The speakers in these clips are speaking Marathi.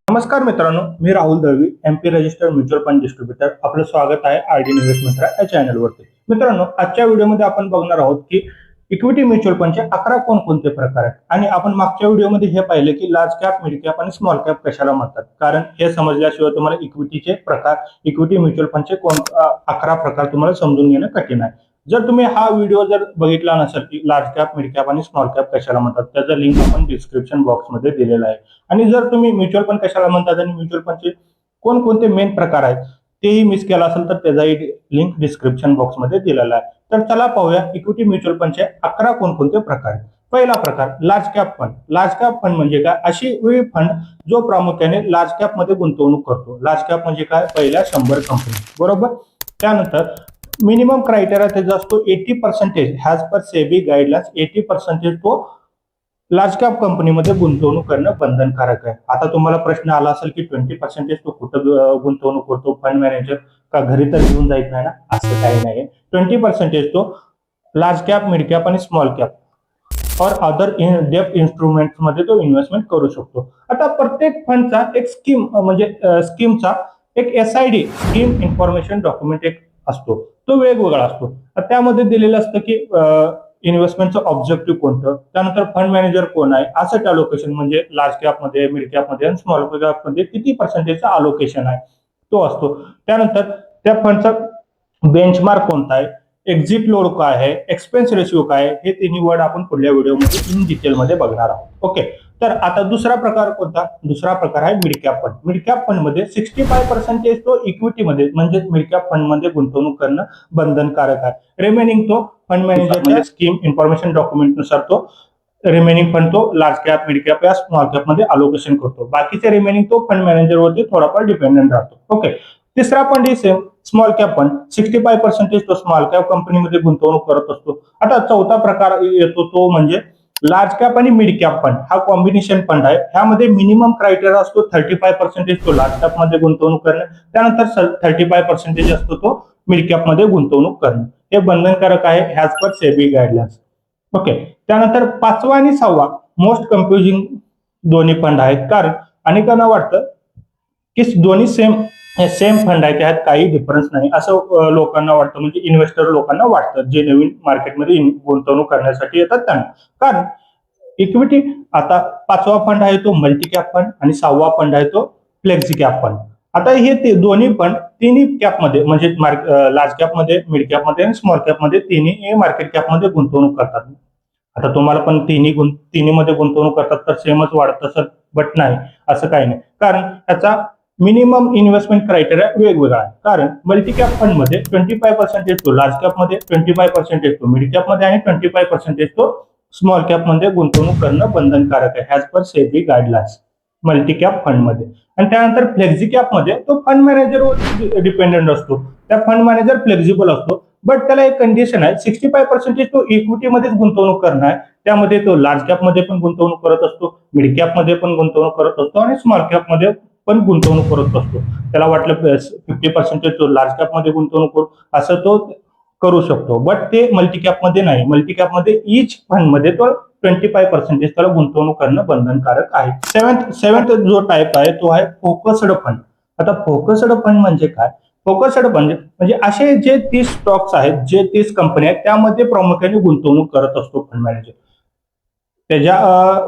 नमस्कार मित्रांनो, मी Rahul Dalvi, MP registered mutual fund distributor. आपलं स्वागत आहे आरडी निवेश मित्र या चॅनलवरती. मित्रांनो, आजच्या व्हिडिओमध्ये आपण बघणार आहोत की इक्विटी म्युच्युअल फंडचे 11 कोणकोणते प्रकार आहेत. आणि आपण मागच्या व्हिडिओमध्ये हे पाहिले की लार्ज कॅप, मिड कॅप आणि स्मॉल कॅप कशाला म्हणतात. कारण हे समजल्याशिवाय तुम्हाला इक्विटीचे प्रकार, इक्विटी म्युच्युअल फंडचे 11 प्रकार तुम्हाला समजून घेणं कठीण आहे. जर तुम्ही हा व्हिडिओ बघितला नसेल की लार्ज कॅप, मिड कॅप आणि स्मॉल कॅप कशाला म्हणतात, त्याचा लिंक आपण डिस्क्रिप्शन बॉक्समध्ये दिलेला आहे. आणि जर तुम्ही म्युच्युअल फंड कशाला म्हणतात आणि म्युच्युअल फंडचे कोणकोणते मेन प्रकार आहेत तेही मिस केला असेल तर त्याचाही लिंक डिस्क्रिप्शन बॉक्समध्ये दिलेला आहे. तर चला पाहूया इक्विटी म्युच्युअल फंडचे 11 कोणकोणते प्रकार आहेत. पहिला प्रकार large cap fund. Large cap fund म्हणजे काय? अशी फंड जो प्रामुख्याने लार्ज कॅप मध्ये गुंतवणूक करतो. लार्ज कॅप म्हणजे काय? पहिल्या 100 कंपनी, बरोबर. त्यानंतर मिनिमम क्रायटेरिया त्याचा असतो 80% ह्याज पर सेबी गाईडलाईन्स. 80% तो लार्ज कॅप कंपनीमध्ये गुंतवणूक करणं बंधनकारक आहे. आता तुम्हाला प्रश्न आला असेल की 20% तो कुठं गुंतवणूक करतो फंड मॅनेजर, का घरी तर घेऊन जायचं नाही ना? असं काही नाही. 20% तो लार्ज कॅप, मिड कॅप आणि स्मॉल कॅप और अदर डेप्ट इन्स्ट्रुमेंट मध्ये तो इन्व्हेस्टमेंट करू शकतो. आता प्रत्येक फंडचा एक स्कीम म्हणजे स्कीमचा एक SID, स्कीम इन्फॉर्मेशन डॉक्युमेंट एक असतो, तो वेगवेगळा असतो. त्यामध्ये दिलेलं असतं की इन्व्हेस्टमेंटचं ऑब्जेक्टिव्ह कोणतं, त्यानंतर फंड मॅनेजर कोण आहे, असेट अलोकेशन म्हणजे लार्ज कॅप मध्ये, मिड कॅप मध्ये आणि स्मॉल कॅप मध्ये किती पर्सेंटेजचा अलोकेशन आहे तो असतो. त्यानंतर त्या फंडचा बेंचमार्क कोणता आहे, एक्झिट लोड काय आहे, एक्सपेन्स रेशिओ काय आहे, हे तिन्ही वर्ड आपण पुढल्या व्हिडिओमध्ये इन डिटेल मध्ये बघणार आहोत. ओके. तर आता दुसरा प्रकार कोणता? दुसरा प्रकार आहे mid cap fund. Mid cap fund मध्ये 65% तो इक्विटी मध्ये म्हणजे मिड कॅप फंड मध्ये गुंतवणूक करणं बंधनकारक आहे. रिमेनिंग तो फंड मॅनेजरच्या स्कीम इन्फॉर्मेशन डॉक्युमेंट नुसार तो रिमेनिंग फंड तो लार्ज कॅप, मिड कॅप या स्मॉल कॅप मध्ये अलोकेशन करतो. बाकीचे रिमेनिंग तो फंड मॅनेजर वरती थोडाफार डिपेंडेंट राहतो. ओके. तिसरा fund same small cap fund. 65% तो स्मॉल कॅप कंपनीमध्ये गुंतवणूक करत असतो. आता चौथा प्रकार येतो तो म्हणजे लार्ज कॅप आणि मिड कॅप फंड. हा कॉम्बिनेशन फंड आहे. ह्यामध्ये मिनिमम क्रायटेरिया असतो 35% तो लार्ज कॅप मध्ये गुंतवणूक करणं, त्यानंतर 35% असतो तो मिड कॅप मध्ये गुंतवणूक करणं. हे बंधनकारक आहे ह्याज पर सेबी गाईडलाईन्स. ओके. त्यानंतर पाचवा आणि सहावा मोस्ट कन्फ्युजिंग दोन्ही फंड आहेत. कारण अनेकांना वाटतं की दोन्ही सेम फंड आहे, त्यात काही डिफरन्स नाही असं लोकांना वाटतं, म्हणजे इन्व्हेस्टर लोकांना वाटतं जे नवीन मार्केटमध्ये गुंतवणूक करण्यासाठी येतात त्यांना. कारण इक्विटी आता पाचवा फंड आहे तो मल्टी कॅप फंड आणि सहावा फंड आहे तो फ्लेक्सी कॅप फंड. आता हे दोन्ही फंड तिन्ही कॅप मध्ये म्हणजे लार्ज कॅप मध्ये, मिड कॅप मध्ये आणि स्मॉल कॅप मध्ये तिन्ही मार्केट कॅप मध्ये गुंतवणूक करतात. आता तुम्हाला पण तिन्ही मध्ये गुंतवणूक करतात तर सेमच वाढत असत, बट नाही, असं काही नाही. कारण त्याचा मिनिमम इन्व्हेस्टमेंट क्रायटेरिया वेगवेगळा आहे. कारण मल्टी कॅप फंड मध्ये 25% तो लार्ज कॅप मध्ये, 25% तो मिड कॅप मध्ये आणि 25% तो स्मॉल कॅप मध्ये गुंतवणूक करणं बंधनकारक आहे as per SEBI guidelines multi cap fund मध्ये. आणि त्यानंतर फ्लेक्झी कॅप मध्ये तो फंड मॅनेजरवर डिपेंडेंट असतो. त्या फंड मॅनेजर फ्लेक्झिबल असतो, बट त्याला एक कंडिशन आहे, 65% तो इक्विटी मध्येच गुंतवणूक करणं आहे. त्यामध्ये तो लार्ज कॅप मध्ये पण गुंतवणूक करत असतो, मिड कॅप मध्ये पण गुंतवणूक करत असतो आणि स्मॉल कॅप मध्ये पण गुंतवणूक करत असतो. त्याला वाटलं 50% तो लार्ज कॅप मध्ये गुंतवणूक करू असं तो करू शकतो, बट ते मल्टी कॅप मध्ये नाही. मल्टी कॅप मध्ये इच फंड मध्ये तो 25% त्याला गुंतवणूक करणं बंधनकारक आहे. सेव्हन्थ जो टाईप आहे तो आहे फोकस्ड फंड. आता फोकस्ड फंड म्हणजे काय? फोकस्ड फंड म्हणजे असे जे 30 स्टॉक्स आहेत, जे 30 कंपनी आहेत, त्यामध्ये प्रामुख्याने गुंतवणूक करत असतो फंड मॅनेजर. त्याच्या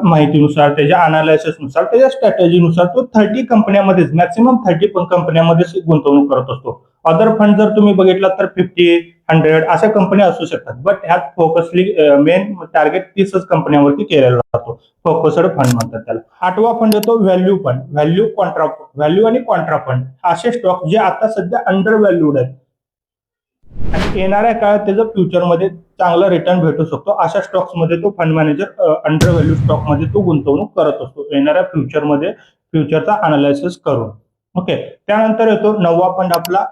माहितीनुसार, त्याच्या अनालिसिसनुसार, त्याच्या स्ट्रॅटेजीनुसार तो 30 कंपन्यांमध्येच, मॅक्सिमम 30 कंपन्यांमध्येच गुंतवणूक करत असतो. अदर फंड जर तुम्ही बघितला तर 50, 100 अशा कंपन्या असू शकतात, बट ह्यात फोकसली मेन टार्गेट 30 कंपन्यांवरती केलेला राहतो. फोकस्ड फंड म्हणतात त्याला. आठवा फंड येतो व्हॅल्यू फंड. व्हॅल्यू आणि कॉन्ट्रा फंड असे स्टॉक जे आता सध्या अंडर व्हॅल्यूड आहेत आणि येणाऱ्या काळात त्याचं फ्युचरमध्ये चांगला रिटर्न भेटू शकतो, अशा स्टॉक्स मध्ये तो fund manager under value stock मध्ये तो गुंतवणूक करत असतो येणाऱ्या फ्युचरचा अनालिसिस करून. ओके. त्यानंतर येतो नववा फंड आपला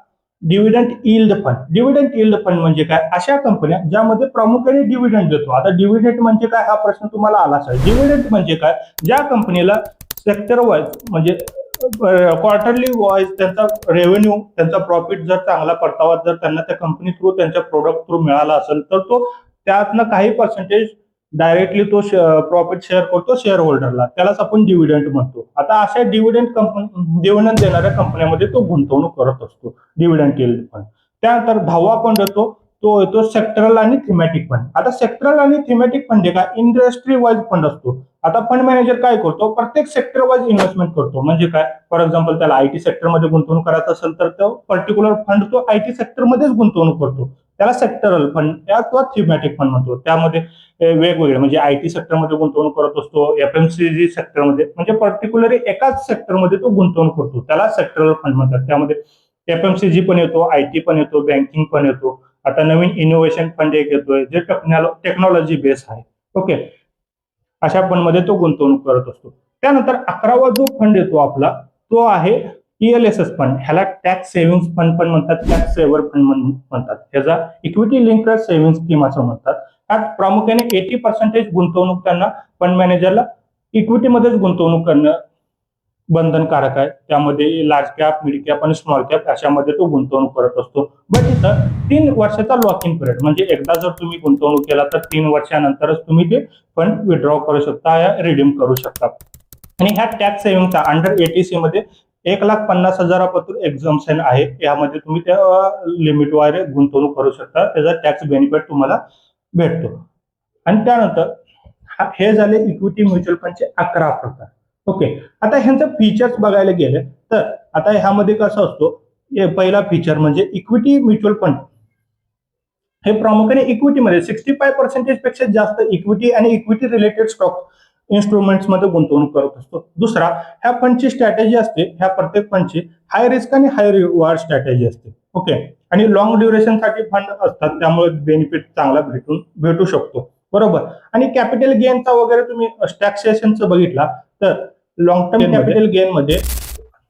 dividend yield fund. Dividend yield fund म्हणजे काय? अशा कंपन्या ज्यामध्ये प्रामुख्याने डिव्हिडंड देतो. आता डिव्हिडंड म्हणजे काय हा प्रश्न तुम्हाला आला असेल. डिव्हिडंड म्हणजे काय? ज्या कंपनीला सेक्टर वाईज म्हणजे क्वार्टरली वाईज त्यांचा रेव्हेन्यू, त्यांचा प्रॉफिट जर चांगला परतावा जर त्यांना त्या कंपनी थ्रू, त्यांच्या प्रोडक्ट थ्रू मिळाला असेल तर तो त्यातनं काही पर्सेंटेज डायरेक्टली तो प्रॉफिट शेअर करतो शेअर होल्डरला, त्यालाच आपण डिव्हिडंड म्हणतो. आता अशा डिव्हिडंड देणाऱ्या कंपन्यांमध्ये तो गुंतवणूक करत असतो, डिव्हिडंड यील्ड फंड. त्यानंतर 10वा फंड येतो तो येतो सेक्टरल आणि थीमॅटिक फंड. आता सेक्टरल आणि थीमॅटिक फंड हे काय इंडस्ट्री वाईज फंड असतो. आता फंड मॅनेजर काय करतो, प्रत्येक सेक्टर वाईज इन्व्हेस्टमेंट करतो. म्हणजे काय, फॉर एक्झाम्पल त्याला आयटी सेक्टरमध्ये गुंतवणूक करायचं असेल तर तो पर्टिक्युलर फंड तो आयटी सेक्टरमध्येच गुंतवणूक करतो, त्याला सेक्टरल फंड किंवा थीमॅटिक फंड म्हणतो. त्यामध्ये वेगवेगळे म्हणजे आयटी सेक्टरमध्ये गुंतवणूक करत असतो, एफएमसीजी सेक्टरमध्ये, म्हणजे पर्टिक्युलरली एकाच सेक्टरमध्ये तो गुंतवणूक करतो, त्याला सेक्टरल फंड म्हणतात. त्यामध्ये एफएमसीजी पण येतो, आयटी पण येतो, बँकिंग पण येतो. आता नवीन इनोव्हेशन फंड एक येतोय जे टेक्नॉलॉजी बेस आहे. ओके, अशा फंड मध्ये तो गुंतवणूक करत असतो. त्यानंतर 11वा जो फंड येतो आपला तो आहे ईएलएसएस फंड. ह्याला टॅक्स सेव्हिंग फंड पण म्हणतात, टॅक्स सेव्हर फंड म्हणतात. ह्याचा इक्विटी लिंक्ड सेव्हिंग स्कीम असं म्हणतात. त्यात प्रामुख्याने 80% गुंतवणूक त्यांना फंड मॅनेजरला इक्विटीमध्येच गुंतवणूक करणं बंधनकारक आहे. त्यामध्ये लार्ज कॅप, मिड कॅप आणि स्मॉल कॅप अशामध्ये तो गुंतवणूक करत असतो. बट इथं 3 वर्षाचा लॉक इन पिरियड, म्हणजे एकदा जर तुम्ही गुंतवणूक केला तर 3 वर्षानंतरच तुम्ही ते फंड विड्रॉ करू शकता या रिडीम करू शकता. आणि ह्या टॅक्स सेव्हिंगचा अंडर एटीसी मध्ये 1,50,000 एक्झम्पशन आहे. यामध्ये तुम्ही त्या लिमिटद्वारे गुंतवणूक करू शकता, त्याचा टॅक्स बेनिफिट तुम्हाला भेटतो. आणि त्यानंतर हे झाले इक्विटी म्युच्युअल फंडचे 11 प्रकार. ओके, आता ह्यांचं फीचर्स बघायला गेले तर आता ह्यामध्ये कसं असतो, पहिला फीचर म्हणजे इक्विटी म्युच्युअल फंड हे प्रामुख्याने इक्विटीमध्ये 65% पेक्षा जास्त इक्विटी आणि इक्विटी रिलेटेड स्टॉक इन्स्ट्रुमेंट्स मध्ये गुंतवणूक करत असतो. दुसरा, ह्या फंडची स्ट्रॅटेजी असते, ह्या प्रत्येक फंडची हाय रिस्क आणि हाय रिवॉर्ड स्ट्रॅटेजी असते. ओके, आणि लॉंग ड्युरेशन साठी फंड असतात, त्यामुळे बेनिफिट चांगला भेटू शकतो. बरोबर. आणि कॅपिटल गेनचा वगैरे तुम्ही टॅक्सेशनचं बघितला तर लॉंग टर्म कॅपिटल गेन मध्ये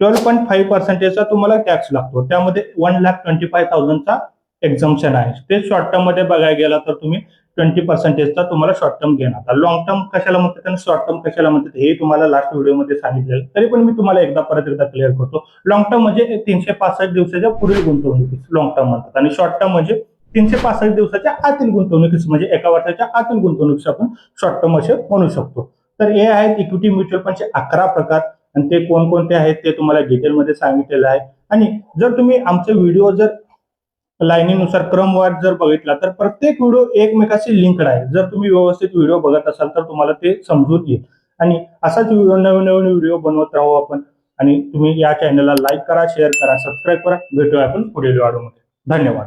12.5%चा तुम्हाला टॅक्स लागतो. त्यामध्ये 1,25,000चा एक्झम्पशन आहे. ते शॉर्ट टर्म मध्ये बघायला गेला तर तुम्ही 20%चा तुम्हाला शॉर्ट टर्म गेन. आता लॉंग टर्म कशाला म्हणतात आणि शॉर्ट टर्म कशाला म्हणतात हे तुम्हाला लास्ट व्हिडिओमध्ये सांगितलेलं, तरी पण मी तुम्हाला परत एकदा क्लिअर करतो. लॉंग टर्म म्हणजे 365 दिवसाच्या पुढील गुंतवणुकीस लॉंग टर्म म्हणतात, आणि शॉर्ट टर्म म्हणजे 365 दिवसाच्या आतील गुंतवणुकीस, म्हणजे एका वर्षाच्या आतील गुंतवणुकीस आपण शॉर्ट टर्म असे म्हणू शकतो. तर हे आहेत इक्विटी म्युच्युअल फंडचे 11 प्रकार, आणि ते कोणकोणते आहेत ते तुम्हाला डिटेलमध्ये सांगितलेलं आहे. आणि जर तुम्ही आमचे व्हिडिओ जर लाईनीनुसार क्रमवार जर बघितला तर प्रत्येक व्हिडिओ एकमेकाशी लिंक्ड आहे. जर तुम्ही व्यवस्थित व्हिडिओ बघत असाल तर तुम्हाला ते समजून येईल. आणि असाच व्हिडिओ नवीन व्हिडिओ बनवत राहू आपण. आणि तुम्ही या चॅनलला लाईक करा, शेअर करा, सबस्क्राईब करा. भेटूया आपण पुढील व्हिडिओमध्ये. धन्यवाद.